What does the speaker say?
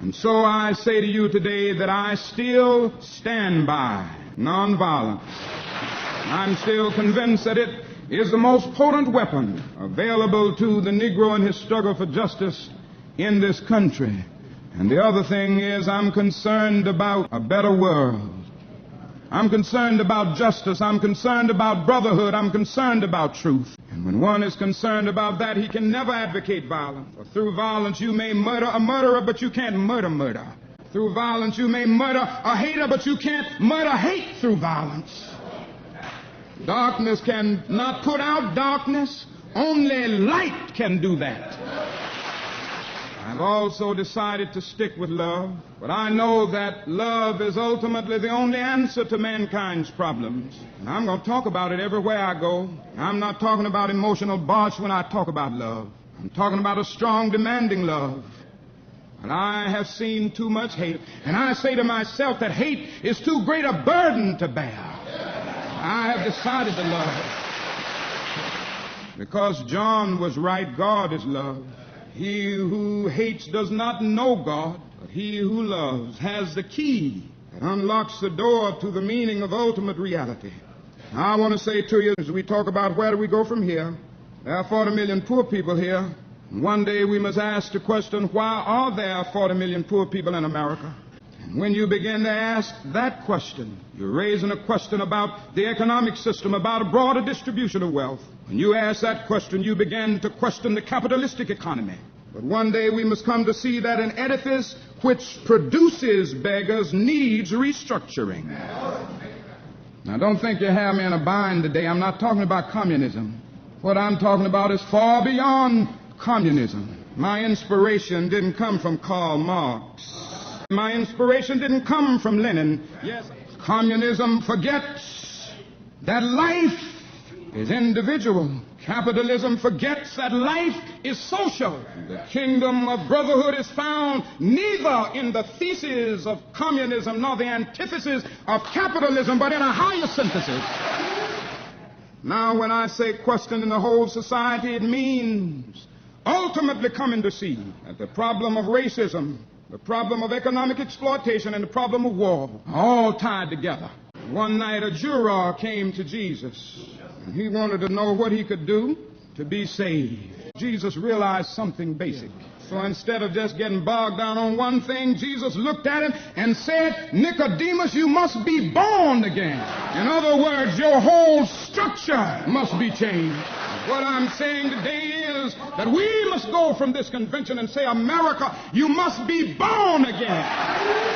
And so I say to you today that I still stand by nonviolence. I'm still convinced that it is the most potent weapon available to the Negro in his struggle for justice in this country. And the other thing is, I'm concerned about a better world. I'm concerned about justice. I'm concerned about brotherhood. I'm concerned about truth. And when one is concerned about that, he can never advocate violence. For through violence you may murder a murderer, but you can't murder. Through violence you may murder a hater, but you can't murder hate through violence. Darkness can not put out darkness. Only light can do that. I've also decided to stick with love, but I know that love is ultimately the only answer to mankind's problems. And I'm going to talk about it everywhere I go. I'm not talking about emotional bosh when I talk about love. I'm talking about a strong, demanding love. And I have seen too much hate. And I say to myself that hate is too great a burden to bear. I have decided to love. Because John was right, God is love. He who hates does not know God, but he who loves has the key that unlocks the door to the meaning of ultimate reality. Now, I want to say to you, as we talk about where do we go from here, there are 40 million poor people here. And one day we must ask the question, why are there 40 million poor people in America? And when you begin to ask that question, you're raising a question about the economic system, about a broader distribution of wealth. When you ask that question, you begin to question the capitalistic economy. But one day we must come to see that an edifice which produces beggars needs restructuring. Now, don't think you have me in a bind today. I'm not talking about communism. What I'm talking about is far beyond communism. My inspiration didn't come from Karl Marx. My inspiration didn't come from Lenin. Yes, communism forgets that life is individual. Capitalism forgets that life is social. The kingdom of brotherhood is found neither in the thesis of communism nor the antithesis of capitalism, but in a higher synthesis. Now, when I say question in the whole society, it means ultimately coming to see that the problem of racism, the problem of economic exploitation, and the problem of war are all tied together. One night a juror came to Jesus, and he wanted to know what he could do to be saved. Jesus realized something basic. So instead of just getting bogged down on one thing, Jesus looked at him and said, Nicodemus, you must be born again. In other words, your whole structure must be changed. What I'm saying today is that we must go from this convention and say, America, you must be born again.